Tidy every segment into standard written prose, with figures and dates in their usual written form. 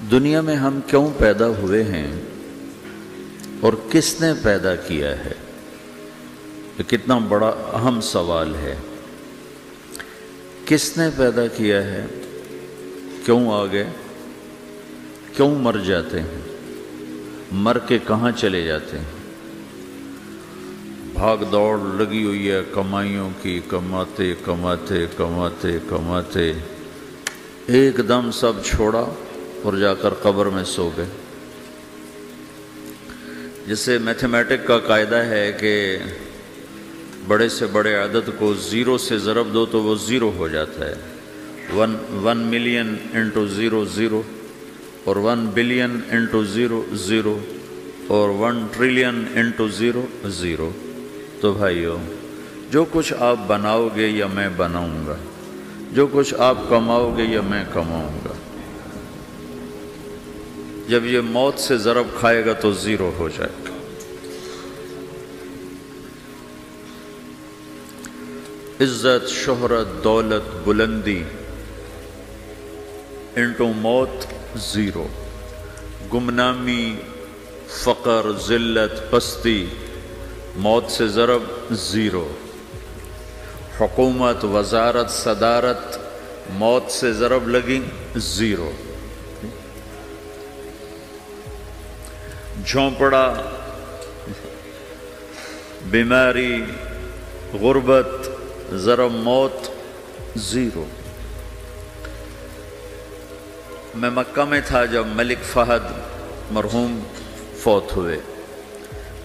دنیا میں ہم کیوں پیدا ہوئے ہیں اور کس نے پیدا کیا ہے؟ یہ کتنا بڑا اہم سوال ہے۔ کس نے پیدا کیا ہے؟ کیوں آگے؟ کیوں مر جاتے ہیں؟ مر کے کہاں چلے جاتے ہیں؟ بھاگ دوڑ لگی ہوئی ہے کمائیوں کی، کماتے کماتے کماتے کماتے ایک دم سب چھوڑا اور جا کر قبر میں سو گئے۔ جسے میتھمیٹک کا قاعدہ ہے کہ بڑے سے بڑے عدد کو زیرو سے ضرب دو تو وہ زیرو ہو جاتا ہے۔ 1 ملین انٹو زیرو زیرو، اور 1 بلین انٹو زیرو زیرو، اور 1 ٹریلین انٹو زیرو زیرو۔ تو بھائیو، جو کچھ آپ بناؤ گے یا میں بناؤں گا، جو کچھ آپ کماؤ گے یا میں کماؤں گا، جب یہ موت سے ضرب کھائے گا تو زیرو ہو جائے گا۔ عزت، شہرت، دولت، بلندی انٹو موت زیرو، گمنامی، فقر، ذلت، پستی موت سے ضرب زیرو، حکومت، وزارت، صدارت موت سے ضرب لگی زیرو، جھونپڑا، بیماری، غربت ضرب موت زیرو۔ میں مکہ میں تھا جب ملک فہد مرحوم فوت ہوئے۔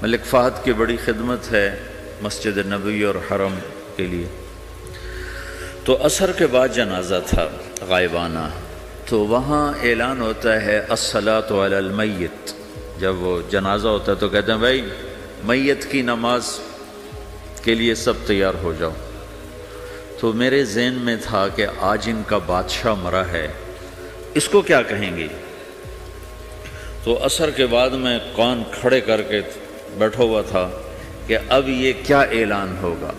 ملک فہد کی بڑی خدمت ہے مسجد نبوی اور حرم کے لیے۔ تو عصر کے بعد جنازہ تھا غائبانہ، تو وہاں اعلان ہوتا ہے الصلاۃ علی المیت۔ جب وہ جنازہ ہوتا ہے تو کہتے ہیں بھائی میت کی نماز کے لیے سب تیار ہو جاؤ۔ تو میرے ذہن میں تھا کہ آج ان کا بادشاہ مرا ہے، اس کو کیا کہیں گے؟ تو عصر کے بعد میں کان کھڑے کر کے بیٹھا ہوا تھا کہ اب یہ کیا اعلان ہوگا۔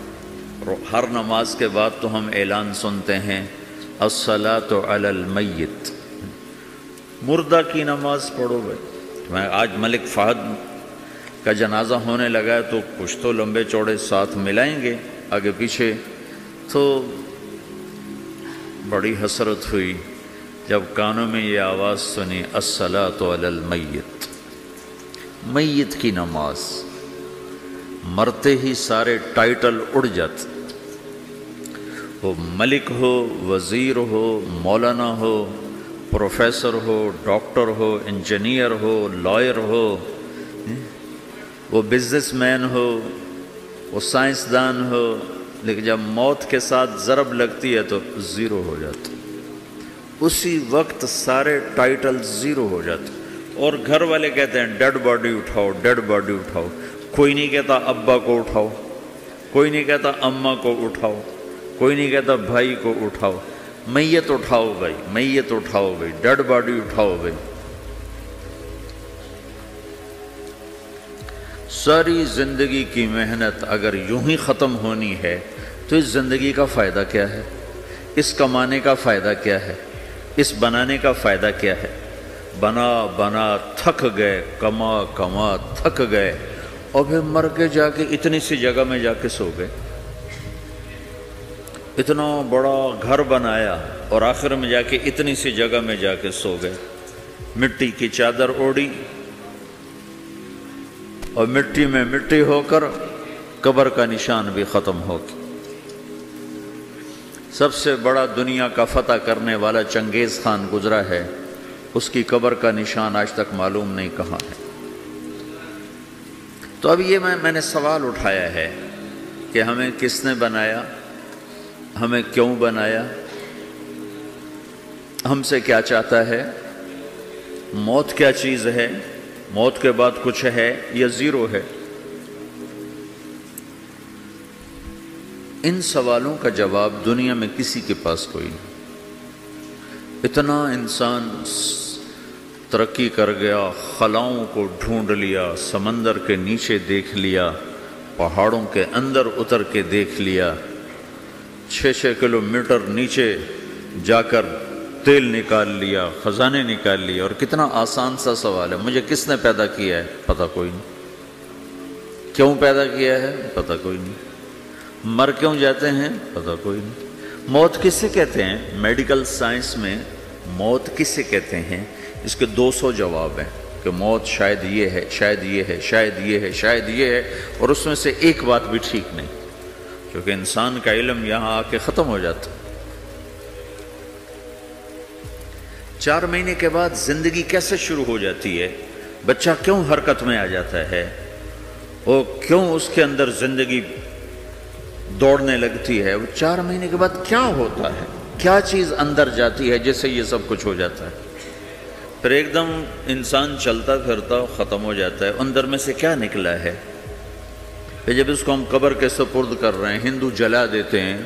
ہر نماز کے بعد تو ہم اعلان سنتے ہیں الصلاۃ علی المیت، مردہ کی نماز پڑھو بھائی۔ میں آج ملک فہد کا جنازہ ہونے لگا ہے تو کچھ تو لمبے چوڑے ساتھ ملائیں گے آگے پیچھے۔ تو بڑی حسرت ہوئی جب کانوں میں یہ آواز سنی الصلاۃ علی المیت، میت کی نماز۔ مرتے ہی سارے ٹائٹل اڑ جاتے، وہ ملک ہو، وزیر ہو، مولانا ہو، پروفیسر ہو، ڈاکٹر ہو، انجینئر ہو، لائر ہو، وہ بزنس مین ہو، وہ سائنسدان ہو، لیکن جب موت کے ساتھ ضرب لگتی ہے تو زیرو ہو جاتا، اسی وقت سارے ٹائٹل زیرو ہو جاتے۔ اور گھر والے کہتے ہیں ڈیڈ باڈی اٹھاؤ، ڈیڈ باڈی اٹھاؤ۔ کوئی نہیں کہتا ابا کو اٹھاؤ، کوئی نہیں کہتا اماں کو اٹھاؤ، کوئی نہیں کہتا بھائی کو اٹھاؤ۔ میت اٹھاؤ بھائی، میت اٹھاؤ بھائی، ڈیڈ باڈی اٹھاؤ بھائی۔ ساری زندگی کی محنت اگر یوں ہی ختم ہونی ہے تو اس زندگی کا فائدہ کیا ہے؟ اس کمانے کا فائدہ کیا ہے؟ اس بنانے کا فائدہ کیا ہے؟ بنا بنا تھک گئے، کما کما تھک گئے، اور پھر مر کے جا کے اتنی سی جگہ میں جا کے سو گئے۔ اتنا بڑا گھر بنایا اور آخر میں جا کے اتنی سی جگہ میں جا کے سو گئے۔ مٹی کی چادر اوڑھی اور مٹی میں مٹی ہو کر قبر کا نشان بھی ختم ہو گیا۔ سب سے بڑا دنیا کا فتح کرنے والا چنگیز خان گزرا ہے، اس کی قبر کا نشان آج تک معلوم نہیں کہاں ہے۔ تو اب یہ میں نے سوال اٹھایا ہے کہ ہمیں کس نے بنایا، ہمیں کیوں بنایا، ہم سے کیا چاہتا ہے، موت کیا چیز ہے، موت کے بعد کچھ ہے یا زیرو ہے؟ ان سوالوں کا جواب دنیا میں کسی کے پاس کوئی نہیں۔ اتنا انسان ترقی کر گیا، خلاؤں کو ڈھونڈ لیا، سمندر کے نیچے دیکھ لیا، پہاڑوں کے اندر اتر کے دیکھ لیا، 6 کلومیٹر نیچے جا کر تیل نکال لیا، خزانے نکال لیے، اور کتنا آسان سا سوال ہے، مجھے کس نے پیدا کیا ہے؟ پتہ کوئی نہیں۔ کیوں پیدا کیا ہے؟ پتہ کوئی نہیں۔ مر کیوں جاتے ہیں؟ پتہ کوئی نہیں۔ موت کسے کہتے ہیں؟ میڈیکل سائنس میں موت کسے کہتے ہیں؟ اس کے 200 جواب ہیں کہ موت شاید یہ ہے، شاید یہ ہے، شاید یہ ہے، شاید یہ ہے، اور اس میں سے ایک بات بھی ٹھیک نہیں، کیونکہ انسان کا علم یہاں آ کے ختم ہو جاتا ہے۔ 4 مہینے کے بعد زندگی کیسے شروع ہو جاتی ہے؟ بچہ کیوں حرکت میں آ جاتا ہے؟ وہ کیوں اس کے اندر زندگی دوڑنے لگتی ہے؟ وہ 4 مہینے کے بعد کیا ہوتا ہے؟ کیا چیز اندر جاتی ہے جس سے یہ سب کچھ ہو جاتا ہے؟ پھر ایک دم انسان چلتا پھرتا ختم ہو جاتا ہے، اندر میں سے کیا نکلا ہے؟ پھر جب اس کو ہم قبر کے سپرد کر رہے ہیں، ہندو جلا دیتے ہیں،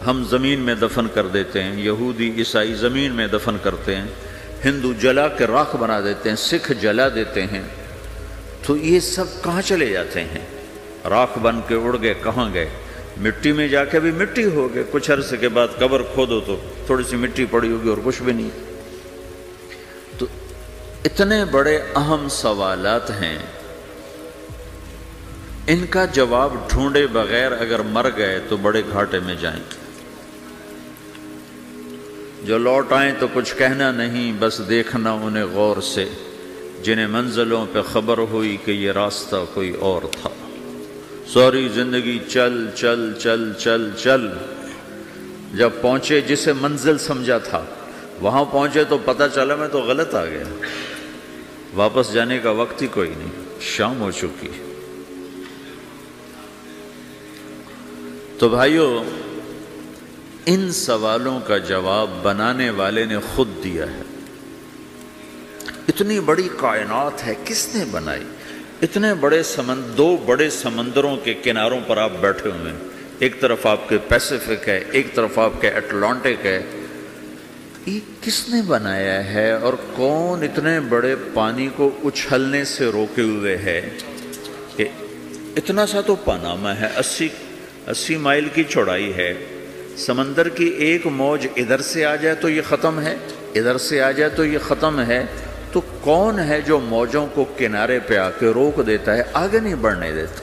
ہم زمین میں دفن کر دیتے ہیں، یہودی عیسائی زمین میں دفن کرتے ہیں، ہندو جلا کے راکھ بنا دیتے ہیں، سکھ جلا دیتے ہیں، تو یہ سب کہاں چلے جاتے ہیں؟ راکھ بن کے اڑ گئے، کہاں گئے؟ مٹی میں جا کے بھی مٹی ہو گئے، کچھ عرصے کے بعد قبر کھودو تو تھوڑی سی مٹی پڑی ہوگی اور کچھ بھی نہیں۔ تو اتنے بڑے اہم سوالات ہیں، ان کا جواب ڈھونڈے بغیر اگر مر گئے تو بڑے گھاٹے میں جائیں گے۔ جو لوٹ آئیں تو کچھ کہنا نہیں، بس دیکھنا انہیں غور سے، جنہیں منزلوں پہ خبر ہوئی کہ یہ راستہ کوئی اور تھا۔ ساری زندگی چل چل چل چل چل، جب پہنچے جسے منزل سمجھا تھا وہاں پہنچے تو پتہ چلا میں تو غلط آ گیا، واپس جانے کا وقت ہی کوئی نہیں، شام ہو چکی۔ تو بھائیو، ان سوالوں کا جواب بنانے والے نے خود دیا ہے۔ اتنی بڑی کائنات ہے، کس نے بنائی؟ اتنے بڑے دو بڑے سمندروں کے کناروں پر آپ بیٹھے ہوئے ہیں، ایک طرف آپ کے پیسیفک ہے، ایک طرف آپ کے اٹلانٹک ہے، یہ کس نے بنایا ہے؟ اور کون اتنے بڑے پانی کو اچھلنے سے روکے ہوئے ہے کہ اتنا سا تو پاناما ہے، 80 مائل کی چوڑائی ہے، سمندر کی ایک موج ادھر سے آ جائے تو یہ ختم ہے، ادھر سے آ جائے تو یہ ختم ہے، تو کون ہے جو موجوں کو کنارے پہ آ کے روک دیتا ہے، آگے نہیں بڑھنے دیتا؟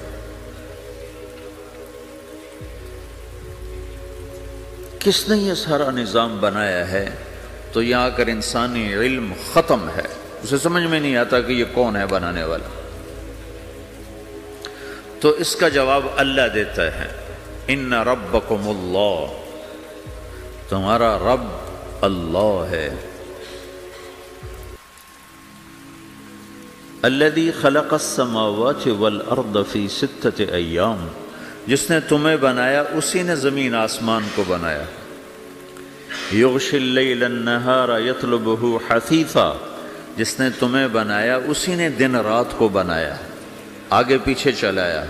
کس نے یہ سارا نظام بنایا ہے؟ تو یہاں کر انسانی علم ختم ہے، اسے سمجھ میں نہیں آتا کہ یہ کون ہے بنانے والا۔ تو اس کا جواب اللہ دیتا ہے، ان ربکم اللہ، تمہارا رب اللہ ہے، الذی خلق السماوات والارض فی 6 ایام، جس نے تمہیں بنایا اسی نے زمین آسمان کو بنایا، یغشی اللیل النہار یطلبہ حثیثا، جس نے تمہیں بنایا اسی نے دن رات کو بنایا، آگے پیچھے چلایا،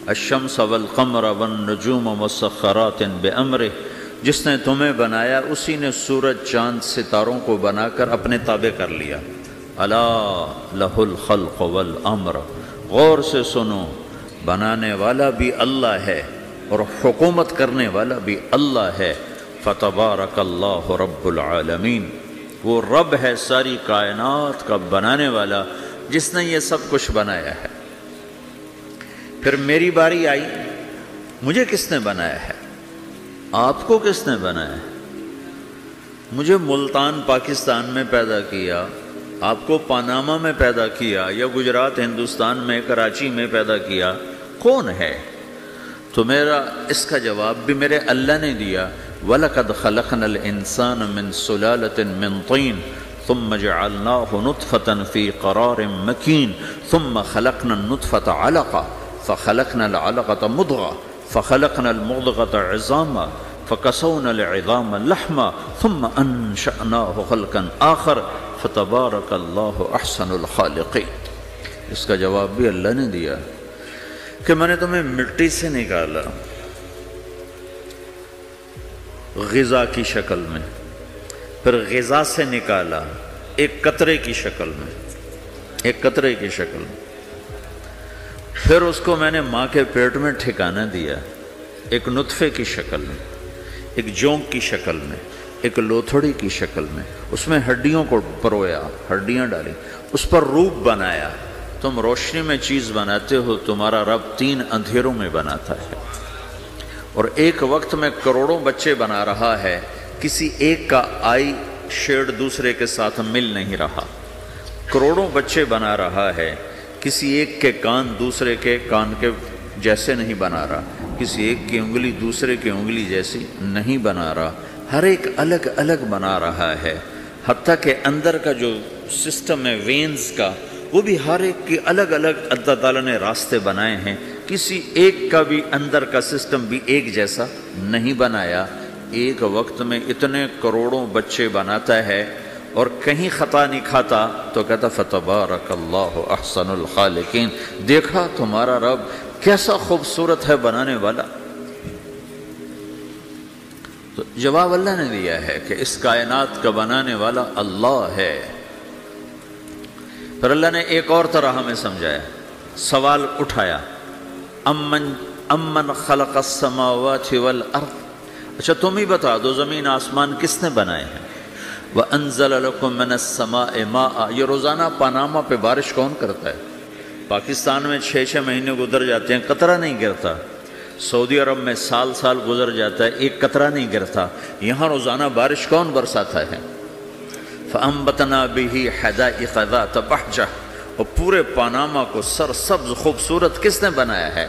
الشمس والقمر والنجوم مسخرات بامرہ، جس نے تمہیں بنایا اسی نے سورج چاند ستاروں کو بنا کر اپنے تابع کر لیا، الا لہ الخلق والامر، غور سے سنو، بنانے والا بھی اللہ ہے اور حکومت کرنے والا بھی اللہ ہے، فتبارک اللہ رب العالمین، وہ رب ہے ساری کائنات کا بنانے والا جس نے یہ سب کچھ بنایا ہے۔ پھر میری باری آئی، مجھے کس نے بنایا ہے؟ آپ کو کس نے بنایا ہے؟ مجھے ملتان پاکستان میں پیدا کیا، آپ کو پاناما میں پیدا کیا، یا گجرات ہندوستان میں کراچی میں پیدا کیا، کون ہے؟ تو میرا اس کا جواب بھی میرے اللہ نے دیا، وَلَقَدْ خَلَقْنَا الْإِنسَانَ مِنْ سُلَالَةٍ مِّن طِينٍ ثُمَّ جَعَلْنَاهُ نُطْفَةً فِي قَرَارٍ مَّكِينٍ ثُمَّ خَلَقْنَا النُّطْفَةَ عَلَقَةً فَخَلَقْنَا الْعَلَقَةَ مُضْغَةً فَخَلَقْنَا الْمُضْغَةَ عِظَامًا فَكَسَوْنَا الْعِظَامَ لَحْمًا ثُمَّ أَنشَأْنَاهُ خَلْقًا آخَرَ فَتَبَارَكَ اللَّهُ أَحْسَنُ الْخَالِقِينَ۔ اس کا جواب بھی اللہ نے دیا کہ میں نے تمہیں مٹی سے نکالا غذا کی شکل میں، پھر غذا سے نکالا ایک قطرے کی شکل میں، ایک قطرے کی شکل میں، پھر اس کو میں نے ماں کے پیٹ میں ٹھکانہ دیا ایک نطفے کی شکل میں، ایک جونک کی شکل میں، ایک لوتھڑی کی شکل میں، اس میں ہڈیوں کو پرویا، ہڈیاں ڈالی، اس پر روپ بنایا۔ تم روشنی میں چیز بناتے ہو، تمہارا رب 3 اندھیروں میں بناتا ہے، اور ایک وقت میں کروڑوں بچے بنا رہا ہے، کسی ایک کا آئی شیڈ دوسرے کے ساتھ مل نہیں رہا، کروڑوں بچے بنا رہا ہے، کسی ایک کے کان دوسرے کے کان کے جیسے نہیں بنا رہا، کسی ایک کی انگلی دوسرے کی انگلی جیسی نہیں بنا رہا، ہر ایک الگ الگ بنا رہا ہے، حتیٰ کہ اندر کا جو سسٹم ہے وینز کا، وہ بھی ہر ایک کی الگ الگ اللہ تعالیٰ نے راستے بنائے ہیں، کسی ایک کا بھی اندر کا سسٹم بھی ایک جیسا نہیں بنایا۔ ایک وقت میں اتنے کروڑوں بچے بناتا ہے اور کہیں خطا نہیں کھاتا، تو کہتا فتبارک اللہ احسن الخالقین، دیکھا تمہارا رب کیسا خوبصورت ہے بنانے والا۔ تو جواب اللہ نے دیا ہے کہ اس کائنات کا بنانے والا اللہ ہے۔ پھر اللہ نے ایک اور طرح ہمیں سمجھایا، سوال اٹھایا، امن خلق السماوات والارض، اچھا تم ہی بتا دو زمین آسمان کس نے بنائے ہیں؟ وَأَنزَلَ لَكُم مِّنَ السَّمَاءِ مَاءً، یہ روزانہ پاناما پہ بارش کون کرتا ہے؟ پاکستان میں 6 مہینے گزر جاتے ہیں، قطرہ نہیں گرتا، سعودی عرب میں سال گزر جاتا ہے، ایک قطرہ نہیں گرتا، یہاں روزانہ بارش کون برساتا ہے؟ فَأَنبَتْنَا بِهِ حَدَائِقَ ذَاتَ بَهْجَةٍ، اور پورے پاناما کو سرسبز خوبصورت کس نے بنایا ہے؟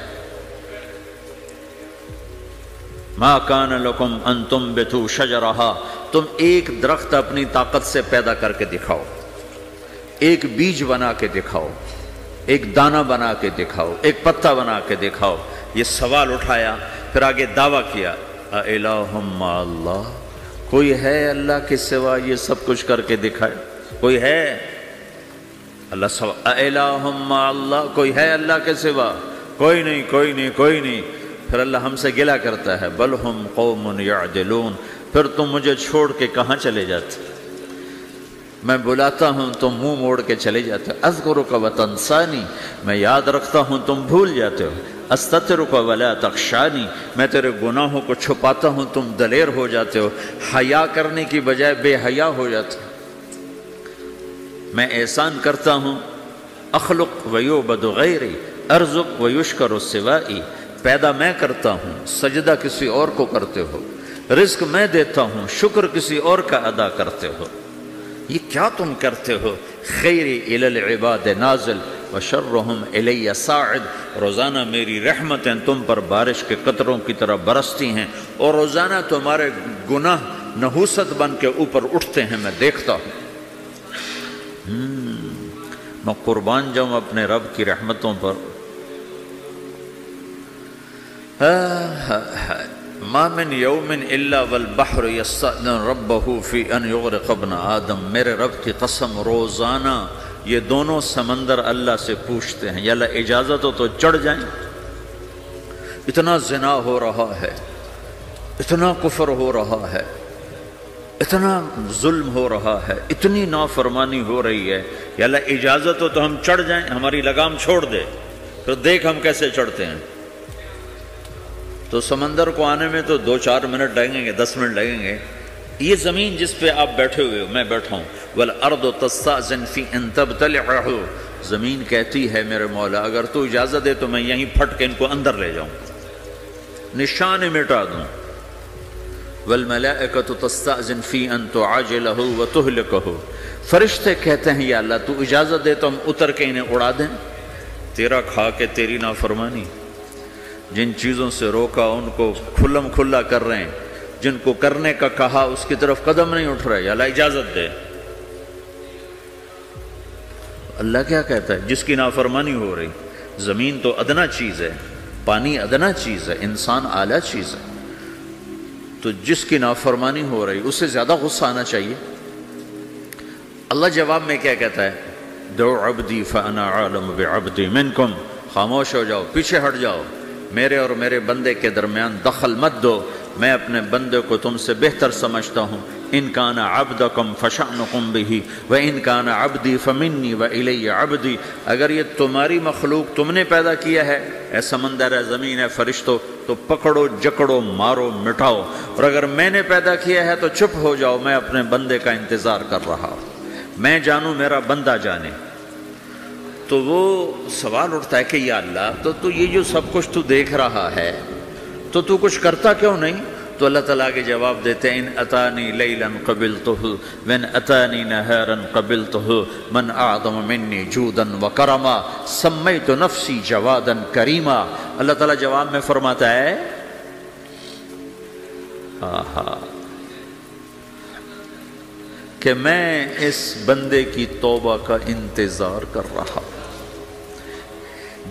مَا كَانَ لَكُمْ أَن تُنبِتُوا شَجَرَهَا، تم ایک درخت اپنی طاقت سے پیدا کر کے دکھاؤ، ایک بیج بنا کے دکھاؤ، ایک دانہ بنا کے دکھاؤ، ایک پتا بنا کے دکھاؤ۔ یہ سوال اٹھایا، پھر آگے دعویٰ کیا، اِلَٰهٌ مَّعَ اللَّهِ، کوئی ہے اللہ کے سوا یہ سب کچھ کر کے دکھائے؟ کوئی ہے؟ اللہ سوال، اِلَٰهٌ مَّعَ اللَّهِ، کوئی ہے اللہ کے سوا؟ کوئی نہیں، کوئی نہیں، کوئی نہیں۔ پھر اللہ ہم سے گلہ کرتا ہے، بل ہم قوم یعدلون، پھر تم مجھے چھوڑ کے کہاں چلے جاتے؟ میں بلاتا ہوں تم منہ موڑ کے چلے جاتے ہو، اذکرک وتنسانی، میں یاد رکھتا ہوں تم بھول جاتے ہو، استترک ولا تخشانی، میں تیرے گناہوں کو چھپاتا ہوں تم دلیر ہو جاتے ہو، حیا کرنے کی بجائے بے حیا ہو جاتے ہو۔ میں احسان کرتا ہوں، اخلق ویعبد غیری، ارزق ویشکر سوائی، پیدا میں کرتا ہوں، سجدہ کسی اور کو کرتے ہو، رزق میں دیتا ہوں، شکر کسی اور کا ادا کرتے ہو، یہ کیا تم کرتے ہو؟ خیری الی العباد نازل وشرہم الی صاعد، روزانہ میری رحمتیں تم پر بارش کے قطروں کی طرح برستی ہیں، اور روزانہ تمہارے گناہ نحوست بن کے اوپر اٹھتے ہیں، میں دیکھتا ہوں۔ میں قربان جاؤں اپنے رب کی رحمتوں پر۔ ما من یوم الا والبحر یستأذن ربہ فی ان یغرق ابن آدم، میرے رب کی قسم روزانہ یہ دونوں سمندر اللہ سے پوچھتے ہیں، یا اللہ اجازت ہو تو چڑھ جائیں، اتنا زنا ہو رہا ہے، اتنا کفر ہو رہا ہے، اتنا ظلم ہو رہا ہے، اتنی نافرمانی ہو رہی ہے، یا اللہ اجازت ہو تو ہم چڑھ جائیں، ہماری لگام چھوڑ دے، پھر دیکھ ہم کیسے چڑھتے ہیں۔ تو سمندر کو آنے میں تو 2-4 منٹ لگیں گے، 10 منٹ لگیں گے۔ یہ زمین جس پہ آپ بیٹھے ہوئے ہو، میں بیٹھا ہوں، وَالْأَرْضُ تَسْتَأْذِنُ فِي أَن تَبْتَلِعَهُ، زمین کہتی ہے میرے مولا اگر تو اجازت دے تو میں یہیں پھٹ کے ان کو اندر لے جاؤں، نشان مٹا دوں۔ وَالْمَلَائِكَةُ تَسْتَأْذِنُ فِي أَن تُعَاجِلَهُ وَتُهْلِكَهُ، فرشتے کہتے ہیں یا اللہ تو اجازت دے تو ہم اتر کے انہیں اڑا دیں، تیرا کھا کے تیری نافرمانی، جن چیزوں سے روکا ان کو کھلم کھلا کر رہے ہیں، جن کو کرنے کا کہا اس کی طرف قدم نہیں اٹھ رہے، یا اللہ اجازت دے۔ اللہ کیا کہتا ہے؟ جس کی نافرمانی ہو رہی، زمین تو ادنا چیز ہے، پانی ادنا چیز ہے، انسان اعلیٰ چیز ہے، تو جس کی نافرمانی ہو رہی اس سے زیادہ غصہ آنا چاہیے۔ اللہ جواب میں کیا کہتا ہے؟ دعو عبدی فانا عالم بعبدی منکم، خاموش ہو جاؤ، پیچھے ہٹ جاؤ، میرے اور میرے بندے کے درمیان دخل مت دو، میں اپنے بندے کو تم سے بہتر سمجھتا ہوں، ان کان عبدکم فشأنکم بہ وان کان عبدی فمنی والی عبدی، اگر یہ تمہاری مخلوق تم نے پیدا کیا ہے، اے سمندر ہے، زمین ہے، فرشتوں، تو پکڑو جکڑو مارو مٹاؤ، اور اگر میں نے پیدا کیا ہے تو چپ ہو جاؤ، میں اپنے بندے کا انتظار کر رہا ہوں، میں جانوں میرا بندہ جانے۔ تو وہ سوال اٹھتا ہے کہ یا اللہ، تو یہ جو سب کچھ تو دیکھ رہا ہے تو کچھ کرتا کیوں نہیں؟ تو اللہ تعالیٰ کے جواب دیتے ہیں، ان اتانی لیلا قبلتہ وان اتانی نہارا قبلتہ من اعظم منی جودا وکرما سمیت نفسی جوادا کریما۔ اللہ تعالیٰ جواب میں فرماتا ہے کہ میں اس بندے کی توبہ کا انتظار کر رہا ہوں،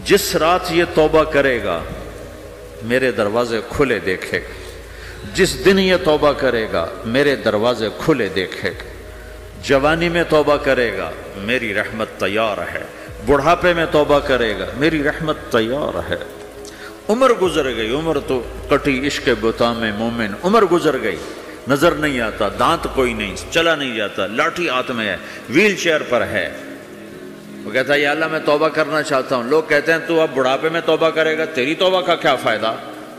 جس رات یہ توبہ کرے گا میرے دروازے کھلے دیکھے گا، جس دن یہ توبہ کرے گا میرے دروازے کھلے دیکھے گا، جوانی میں توبہ کرے گا میری رحمت تیار ہے، بڑھاپے میں توبہ کرے گا میری رحمت تیار ہے۔ عمر گزر گئی، عمر تو کٹی عشق بتا میں مومن، عمر گزر گئی، نظر نہیں آتا، دانت کوئی نہیں، چلا نہیں جاتا، لاٹھی ہاتھ میں ہے، ویل چیئر پر ہے، وہ کہتا ہے یا اللہ میں توبہ کرنا چاہتا ہوں۔ لوگ کہتے ہیں تو اب بڑھاپے میں توبہ کرے گا، تیری توبہ کا کیا فائدہ؟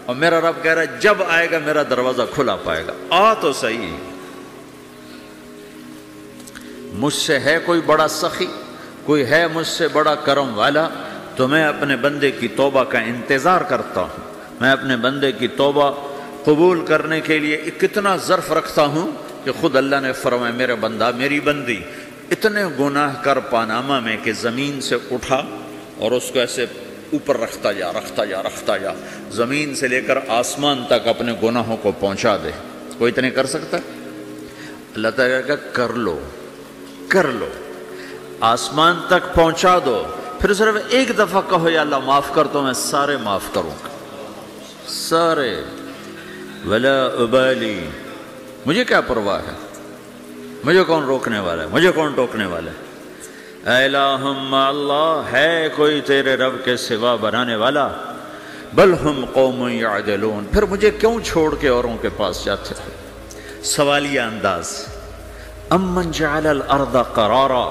اور میرا رب کہہ رہا ہے جب آئے گا میرا دروازہ کھلا پائے گا، آ تو صحیح۔ مجھ سے ہے کوئی بڑا سخی، کوئی ہے مجھ سے بڑا کرم والا، تو میں اپنے بندے کی توبہ کا انتظار کرتا ہوں، میں اپنے بندے کی توبہ قبول کرنے کے لیے کتنا ظرف رکھتا ہوں کہ خود اللہ نے فرمایا میرے بندہ میری بندی اتنے گناہ کر پاناما میں کہ زمین سے اٹھا اور اس کو ایسے اوپر رکھتا جا، زمین سے لے کر آسمان تک اپنے گناہوں کو پہنچا دے، کوئی اتنے کر سکتا ہے؟ اللہ تعالیٰ کا کر لو، آسمان تک پہنچا دو، پھر صرف ایک دفعہ کہو یا اللہ معاف کر، تو میں سارے معاف کروں گا، سارے، ولا ابالی، مجھے کیا پرواہ ہے، مجھے کون روکنے والا ہے، مجھے کون ٹوکنے والا ہے؟ اے الہم اللہ، ہے کوئی تیرے رب کے سوا بنانے والا؟ بل ہم قوم یعدلون، پھر مجھے کیوں چھوڑ کے اوروں کے پاس جاتے ہیں؟ سوالیہ انداز، امن جعل الارض قرارا،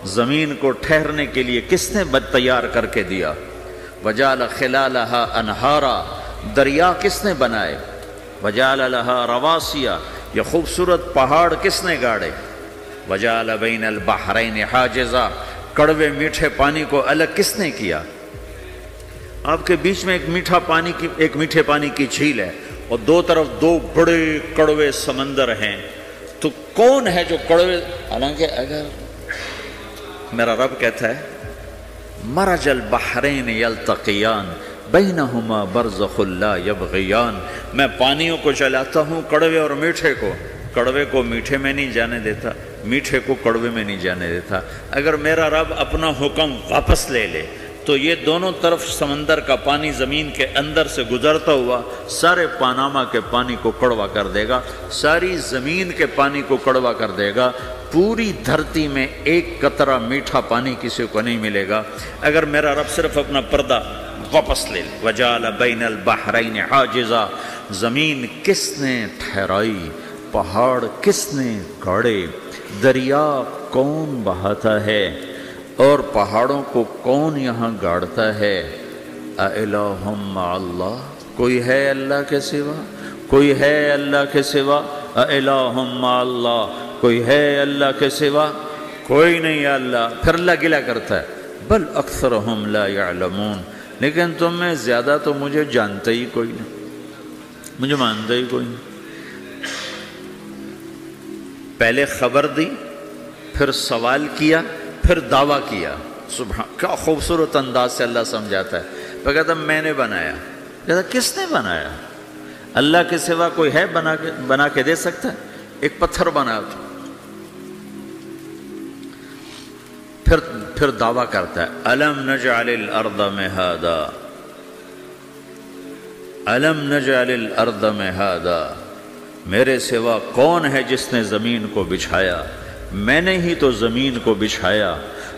زمین کو ٹھہرنے کے لیے کس نے تیار کر کے دیا؟ وجعل خلالہا انہارا، دریا کس نے بنائے؟ وجعل لہا رواسیا، یہ خوبصورت پہاڑ کس نے گاڑے؟ وجعل بین البحرین حاجزا، کڑوے میٹھے پانی کو الگ کس نے کیا؟ آپ کے بیچ میں ایک میٹھے پانی کی جھیل ہے اور دو طرف دو بڑے کڑوے سمندر ہیں، تو کون ہے جو کڑوے؟ حالانکہ اگر میرا رب کہتا ہے مرج البحرین یلتقیان بینہما برزخ لا یبغیان، میں پانیوں کو چلاتا ہوں، کڑوے اور میٹھے کو، کڑوے کو میٹھے میں نہیں جانے دیتا، میٹھے کو کڑوے میں نہیں جانے دیتا۔ اگر میرا رب اپنا حکم واپس لے لے تو یہ دونوں طرف سمندر کا پانی زمین کے اندر سے گزرتا ہوا سارے پاناما کے پانی کو کڑوا کر دے گا، ساری زمین کے پانی کو کڑوا کر دے گا، پوری دھرتی میں ایک قطرہ میٹھا پانی کسی کو نہیں ملے گا اگر میرا رب صرف اپنا پردہ واپس لے لے۔ وجعل بین البحرین حاجزا، زمین کس نے ٹھہرائی، پہاڑ کس نے گاڑے، دریا کون بہاتا ہے اور پہاڑوں کو کون یہاں گاڑتا ہے؟ اِلٰہٌ مع اللہ، کوئی ہے اللہ کے سوا؟ کوئی ہے اللہ کے سوا؟ اِلٰہٌ مع اللہ، کوئی ہے اللہ کے سوا؟ کوئی نہیں ہے اللہ۔ پھر اللہ گلہ کرتا ہے بل اکثرہم لا یعلمون، لیکن تم میں زیادہ تو مجھے جانتا ہی کوئی نہیں، مجھے مانتا ہی کوئی نہیں۔ پہلے خبر دی، پھر سوال کیا، پھر دعویٰ کیا۔ سبحان، کیا خوبصورت انداز سے اللہ سمجھاتا ہے۔ پھر کہتا میں نے بنایا، کہتا کس نے بنایا؟ اللہ کے سوا کوئی ہے بنا کے دے سکتا ہے؟ ایک پتھر بنایا تو پھر دعویٰ کرتا ہے الم نجعل الارض مہادا، الم نجعل الارض مہادا، میرے سوا کون ہے جس نے زمین کو بچھایا؟ میں نے ہی تو زمین کو بچھایا۔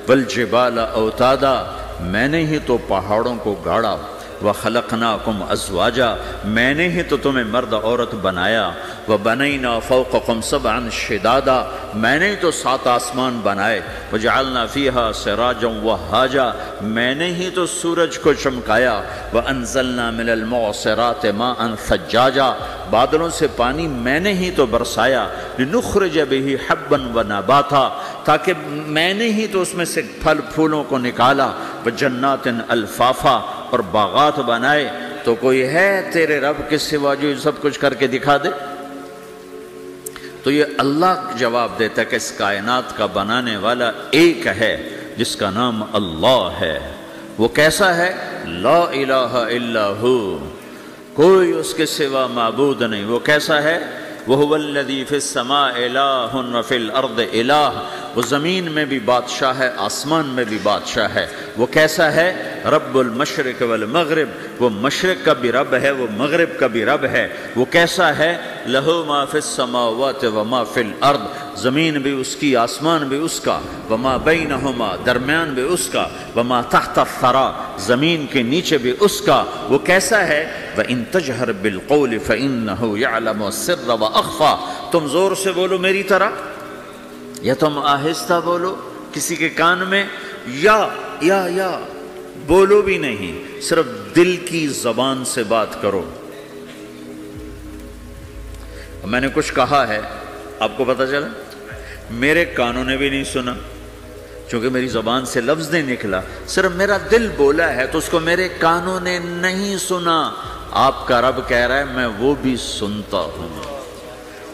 والجبال اوتادا، میں نے ہی تو پہاڑوں کو گاڑا۔ وَخَلَقْنَاكُمْ أَزْوَاجًا، میں نے ہی تو تمہیں مرد عورت بنایا، وَبَنَيْنَا فَوْقَكُمْ سَبْعًا شِدَادًا، میں نے ہی تو 7 آسمان بنائے، وَجَعَلْنَا فِيهَا سِرَاجًا وَهَّاجًا، میں نے ہی تو سورج کو چمکایا، وَأَنزَلْنَا مِنَ الْمُعْصِرَاتِ مَاءً ثَجَّاجًا، بادلوں سے پانی میں نے ہی تو برسایا، لِنُخْرِجَ بِهِ حَبًّا وَنَبَاتًا، تاکہ میں نے ہی تو اس میں سے پھل پھولوں کو نکالا، وَجَنَّاتٍ الْفَافًا، اور باغات بنائے۔ تو کوئی ہے تیرے رب کے سوا جو سب کچھ کر کے دکھا دے؟ تو یہ اللہ جواب دیتا ہے کہ اس کائنات کا بنانے والا ایک ہے جس کا نام اللہ ہے۔ وہ کیسا ہے؟ لا الہ الا ہو، کوئی اس کے سوا معبود نہیں۔ وہ کیسا ہے؟ وَهُوَ الَّذِي فِي السَّمَاءِ إِلَٰهٌ وَفِي الْأَرْضِ إِلَٰهٌ، وہ زمین میں بھی بادشاہ ہے، آسمان میں بھی بادشاہ ہے۔ وہ کیسا ہے؟ رب المشرق والمغرب، وہ مشرق کا بھی رب ہے، وہ مغرب کا بھی رب ہے۔ وہ کیسا ہے؟ لَهُ مَا فِي السَّمَاوَاتِ وَمَا فِي الْأَرْضِ، زمین بھی اس کی، آسمان بھی اس کا، وَمَا بَيْنَهُمَا، درمیان بھی اس کا، وَمَا تَحْتَ الثَّرَىٰ، زمین کے نیچے بھی اس کا۔ وہ کیسا ہے؟ وَإِن تَجْهَرْ بِالْقَوْلِ فَإِنَّهُ يَعْلَمُ السِّرَّ وَأَخْفَىٰ، تم زور سے بولو میری طرح، یا تم آہستہ بولو کسی کے کان میں، یا بولو بھی نہیں، صرف دل کی زبان سے بات کرو۔ میں نے کچھ کہا ہے، آپ کو پتہ چلا؟ میرے کانوں نے بھی نہیں سنا، چونکہ میری زبان سے لفظ نہیں نکلا، صرف میرا دل بولا ہے تو اس کو میرے کانوں نے نہیں سنا۔ آپ کا رب کہہ رہا ہے میں وہ بھی سنتا ہوں۔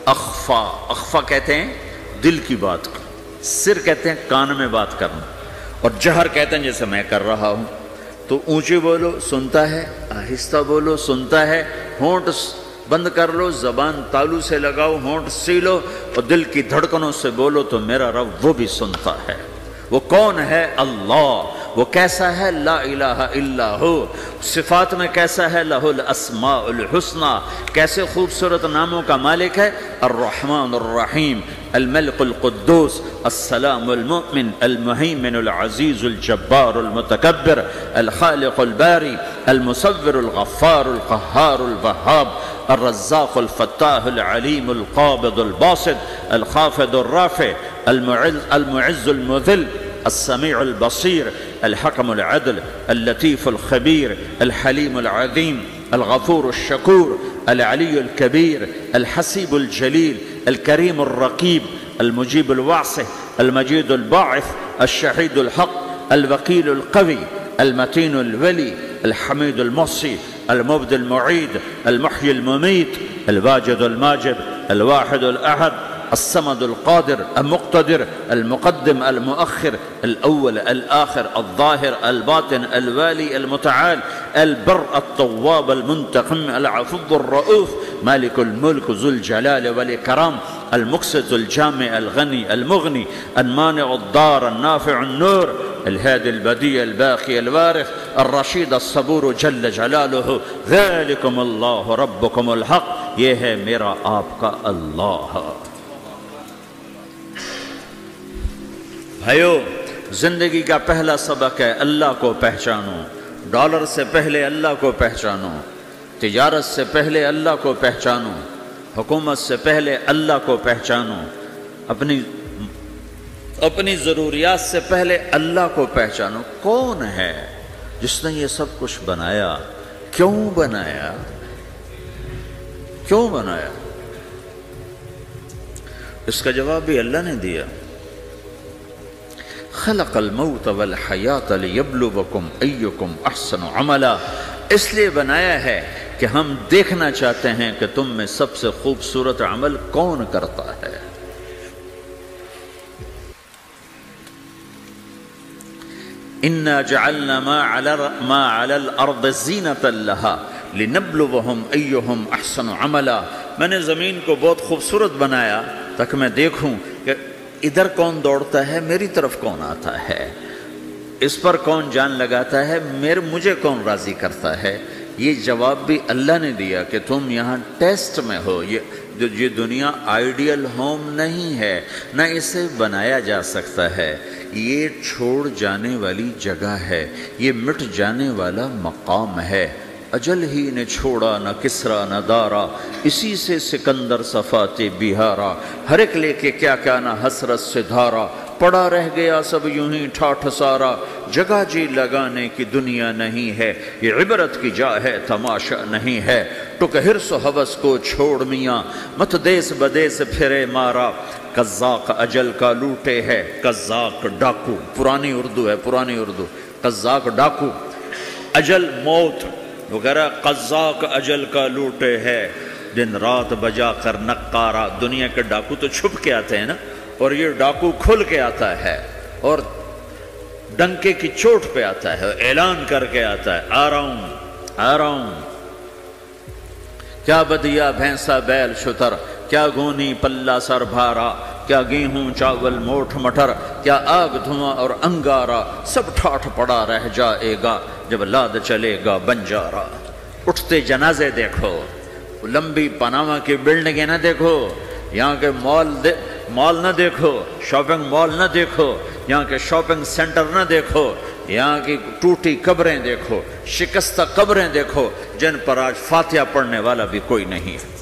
اخفا کہتے ہیں دل کی بات کو، سر کہتے ہیں کان میں بات کرنا، اور جہر کہتے ہیں جیسے میں کر رہا ہوں۔ تو اونچی بولو سنتا ہے، آہستہ بولو سنتا ہے، ہونٹ بند کر لو، زبان تالو سے لگاؤ، ہونٹ سیلو اور دل کی دھڑکنوں سے بولو تو میرا رب وہ بھی سنتا ہے۔ وہ کون ہے؟ اللہ۔ وہ کیسا ہے؟ لا الہ الا ہو۔ صفات میں کیسا ہے؟ لہ الاسماء الحسنی، کیسے خوبصورت ناموں کا مالک ہے؟ الرحمن الرحیم، الملک القدوس، السلام المؤمن، المہیمن العزیز الجبار المتکبر، الخالق الباری، المصور الغفار القہار الوہاب، الرزاق الفتاح العلیم القابض الباسط، الخافض الرافع، المعز المذل، السميع البصير، الحكم العدل، اللطيف الخبير، الحليم العظيم، الغفور الشكور، العلي الكبير، الحسيب الجليل، الكريم الرقيب، المجيب الواسع، المجيد الباعث، الشهيد الحق، الوكيل القوي، المتين الولي، الحميد المحصي، المبدي المعيد، المحيي المميت، الواجد الماجد، الواحد الأحد، الصمد القادر المقتدر، المقدم المؤخر، الأول الآخر، الظاهر الباطن، الوالي المتعال، البر التواب المنتقم، العفو الرؤوف، مالك الملك ذو الجلال والإكرام، المقسط الجامع الغني المغني، المانع الضار النافع النور، الهادي البديع الباقي الوارث، الرشيد الصبور جل جلاله، ذلكم الله ربكم الحق، یہ ہے میرا آپ کا اللہ۔ بھائیو، زندگی کا پہلا سبق ہے اللہ کو پہچانو۔ ڈالر سے پہلے اللہ کو پہچانو، تجارت سے پہلے اللہ کو پہچانو، حکومت سے پہلے اللہ کو پہچانو، اپنی ضروریات سے پہلے اللہ کو پہچانو۔ کون ہے جس نے یہ سب کچھ بنایا؟ کیوں بنایا؟ کیوں بنایا؟ اس کا جواب بھی اللہ نے دیا۔ خلق الموت والحیات لیبلوکم ایکم احسن عملا، اس لیے بنایا ہے کہ ہم دیکھنا چاہتے ہیں کہ تم میں سب سے خوبصورت عمل کون کرتا ہے۔ انا جعلنا ما علی الارض زینۃ لها لنبلوہم ایہم احسن عملا، میں نے زمین کو بہت خوبصورت بنایا تاکہ میں دیکھوں کہ ادھر کون دوڑتا ہے، میری طرف کون آتا ہے، اس پر کون جان لگاتا ہے، مجھے کون راضی کرتا ہے۔ یہ جواب بھی اللہ نے دیا کہ تم یہاں ٹیسٹ میں ہو، یہ یہ دنیا آئیڈیل ہوم نہیں ہے، نہ اسے بنایا جا سکتا ہے، یہ چھوڑ جانے والی جگہ ہے، یہ مٹ جانے والا مقام ہے۔ اجل ہی نے چھوڑا نہ کسرا نہ دارا، اسی سے سکندر صفات بہارا، ہر ایک لے کے کیا کیا نہ حسرت سے دھارا، پڑا رہ گیا سب یوں ہی ٹھاٹھ سارا، جگہ جی لگانے کی دنیا نہیں ہے، یہ عبرت کی جا ہے تماشا نہیں ہے، ٹک حرص و حوث کو چھوڑ میاں، مت دیس بدیس پھرے مارا، قزاق اجل کا لوٹے ہے، قزاق ڈاکو، پرانی اردو ہے، پرانی اردو، قزاق ڈاکو، اجل موت وغیرہ، قزاق اجل کا لوٹے ہے، دن رات بجا کر نقارا، دنیا کے ڈاکو تو چھپ کے آتے ہیں نا، اور یہ ڈاکو کھل کے آتا ہے اور ڈنکے کی چوٹ پہ آتا ہے، اعلان کر کے آتا ہے، آ رہا ہوں آ رہا ہوں، کیا بدیا بھینسا بیل شتر، کیا گونی پلہ سر بھارا، کیا گیہوں چاول موٹھ مٹر، کیا آگ دھواں اور انگارا، سب ٹھاٹھ پڑا رہ جائے گا جب لاد چلے گا بنجارا۔ اٹھتے جنازے دیکھو، لمبی پاناما کی بلڈنگیں نہ دیکھو، یہاں کے مال نہ دیکھو، شاپنگ مال نہ دیکھو، یہاں کے شاپنگ سینٹر نہ دیکھو، یہاں کی ٹوٹی قبریں دیکھو، شکستہ قبریں دیکھو، جن پر آج فاتحہ پڑھنے والا بھی کوئی نہیں ہے۔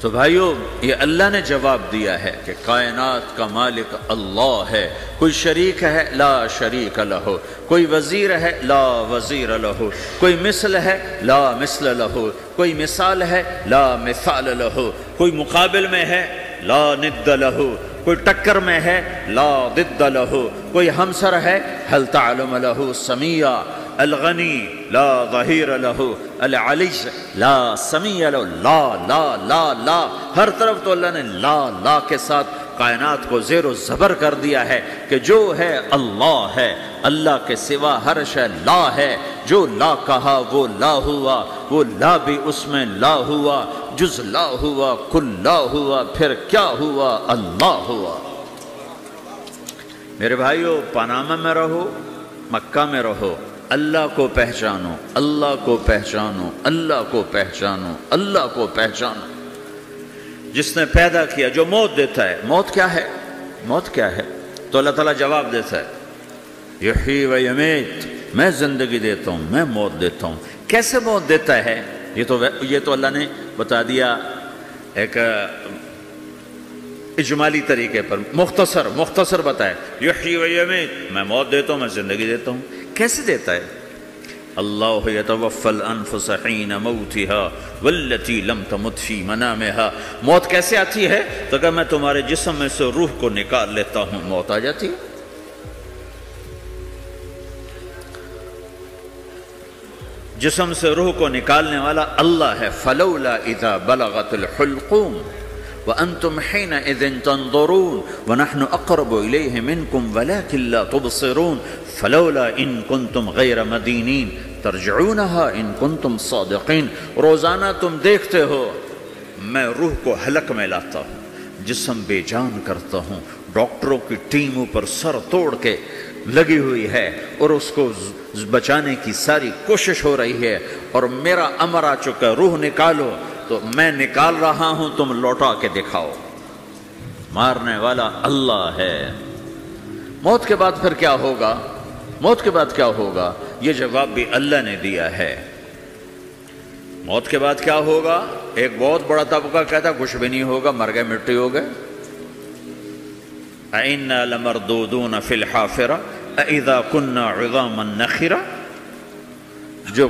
تو بھائیو، یہ اللہ نے جواب دیا ہے کہ کائنات کا مالک اللہ ہے، کوئی شریک ہے لا شریک لہو، کوئی وزیر ہے لا وزیر لہو، کوئی مثل ہے لا مثل لہو، کوئی مثال ہے لا مثال لہو، کوئی مقابل میں ہے لا ند لہو، کوئی ٹکر میں ہے لا ضد لہو، کوئی ہمسر ہے هل تعلم لہو سمیہ، الغنی لا ظہیر لہو، العلی لا سمیع لہو، لا لا لا لا، ہر طرف تو اللہ نے لا لا کے ساتھ کائنات کو زیر و زبر کر دیا ہے کہ جو ہے اللہ ہے، اللہ کے سوا ہر شے لا ہے، جو لا کہا وہ لا ہوا، وہ لا بھی اس میں لا ہوا، جز لا ہوا کل لا ہوا، پھر کیا ہوا؟ اللہ ہوا۔ میرے بھائیو، پاناما میں رہو، مکہ میں رہو، اللہ کو پہچانو، اللہ کو پہچانو، اللہ کو پہچانو، اللہ کو پہچانو۔ جس نے پیدا کیا، جو موت دیتا ہے، موت کیا ہے؟ موت کیا ہے؟ تو اللہ تعالیٰ جواب دیتا ہے، یحیی و یمیت، میں زندگی دیتا ہوں، میں موت دیتا ہوں۔ کیسے موت دیتا ہے؟ یہ تو اللہ نے بتا دیا ایک اجمالی طریقے پر، مختصر بتائے، یحیی و یمیت، میں موت دیتا ہوں، میں زندگی دیتا ہوں۔ کیسے دیتا ہے؟ اللہ یتوفی الانفس حین موتها والتی لم تمت فی منامها۔ موت کیسے آتی ہے؟ تو کہ میں تمہارے جسم میں سے روح کو نکال لیتا ہوں، موت آ جاتی ہے۔ جسم سے روح کو نکالنے والا اللہ ہے۔ فلولا اذا بلغت الحلقوم وَأَنْتُمْ حِينَئِذٍ تَنْظُرُونَ وَنَحْنُ أَقْرَبُ إِلَيْهِ مِنْكُمْ وَلَكِنْ لَا تُبْصِرُونَ فَلَوْلَا إِن كُنْتُمْ غَيْرَ مَدِينِينَ تَرْجِعُونَهَا إِن كُنْتُمْ صَادِقِينَ۔ روزانہ تم دیکھتے ہو میں روح کو حلق میں لاتا ہوں، جسم بے جان کرتا ہوں، ڈاکٹروں کی ٹیم اوپر سر توڑ کے لگی ہوئی ہے اور اس کو بچانے کی ساری کوشش ہو رہی ہے، اور میرا امر آ چکا، روح نکالو، تو میں نکال رہا ہوں، تم لوٹا کے دکھاؤ۔ مارنے والا اللہ ہے۔ موت کے بعد پھر کیا ہوگا؟ موت کے بعد کیا ہوگا؟ یہ جواب بھی اللہ نے دیا ہے۔ موت کے بعد کیا ہوگا؟ ایک بہت بڑا طبقہ کہتا کچھ بھی نہیں ہوگا، مر گئے، مٹی ہو گئے۔ اَإِنَّا لَمَرْدُودُونَ فِي الْحَافِرَةِ اَإِذَا كُنَّا عِظَامًا نَخِرَةً۔ جو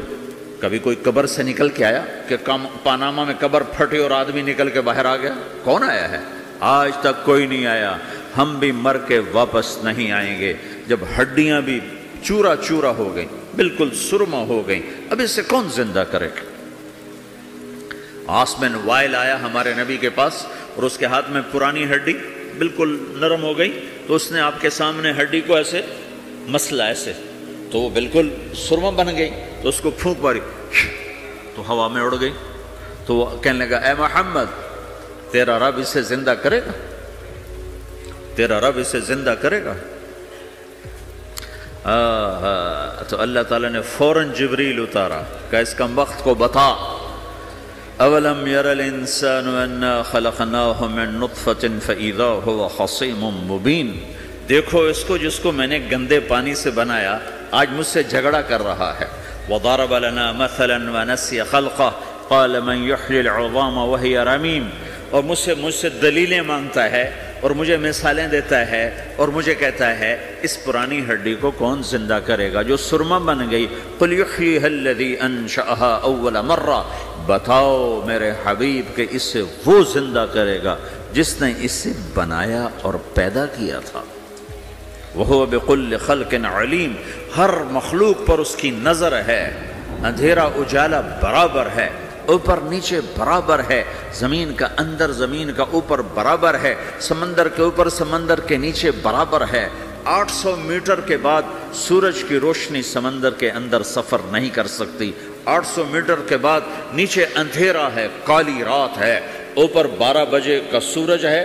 کبھی کوئی قبر سے نکل کے آیا کہ پاناما میں قبر پھٹی اور آدمی نکل کے باہر آ گیا؟ کون آیا ہے؟ آج تک کوئی نہیں آیا۔ ہم بھی مر کے واپس نہیں آئیں گے۔ جب ہڈیاں بھی چورا چورا ہو گئیں، بالکل سرما ہو گئیں، اب اسے کون زندہ کرے گا؟ عاص بن وائل آیا ہمارے نبی کے پاس اور اس کے ہاتھ میں پرانی ہڈی بالکل نرم ہو گئی، تو اس نے آپ کے سامنے ہڈی کو ایسے مسلا، ایسے، تو وہ بالکل سرما بن گئی، تو اس کو پھونک ماری تو ہوا میں اڑ گئی۔ تو وہ کہنے لگا، اے محمد، تیرا رب اسے زندہ کرے گا؟ تیرا رب اسے زندہ کرے گا؟ تو اللہ تعالیٰ نے فوراً جبریل اتارا کہ اس کم وقت کو بتا، اولم یر الانسان انا خلقناہ من نطفۃ فاذا هو خصیم مبین، دیکھو اس کو جس کو میں نے گندے پانی سے بنایا آج مجھ سے جھگڑا کر رہا ہے۔ وضرب لنا مثلا ونسی خلقہ قال من یحیی العظام وہی رمیم، اور مجھ سے دلیلیں مانگتا ہے اور مجھے مثالیں دیتا ہے اور مجھے کہتا ہے اس پرانی ہڈی کو کون زندہ کرے گا جو سرما بن گئی۔ قل یحییھا الذی انشأھا اول مرہ، بتاؤ میرے حبیب کہ اسے وہ زندہ کرے گا جس نے اسے بنایا اور پیدا کیا تھا۔ وہو بکل خلق علیم، ہر مخلوق پر اس کی نظر ہے، اندھیرا اجالا برابر ہے، اوپر نیچے برابر ہے، زمین کا اندر زمین کا اوپر برابر ہے، سمندر کے اوپر سمندر کے نیچے برابر ہے۔ 800 میٹر کے بعد سورج کی روشنی سمندر کے اندر سفر نہیں کر سکتی، 800 میٹر کے بعد نیچے اندھیرا ہے، کالی رات ہے، اوپر 12 بجے کا سورج ہے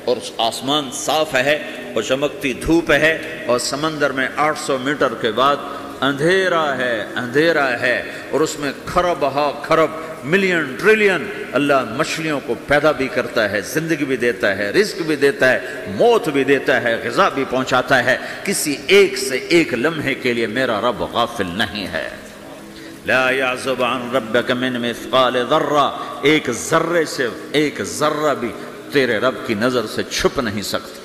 اور آسمان صاف ہے اور چمکتی دھوپ ہے، اور سمندر میں 800 میٹر کے بعد اندھیرا ہے اور اس میں کھرب ہا کھرب ملین ٹریلین اللہ مچھلیوں کو پیدا بھی کرتا ہے، زندگی بھی دیتا ہے، رزق بھی دیتا ہے، موت بھی دیتا ہے، غذا بھی پہنچاتا ہے۔ کسی ایک سے ایک لمحے کے لیے میرا رب غافل نہیں ہے۔ لا يعزب عن ربك من مثقال ذرہ، ایک ذرے سے ایک ذرہ بھی تیرے رب کی نظر سے چھپ نہیں سکتا۔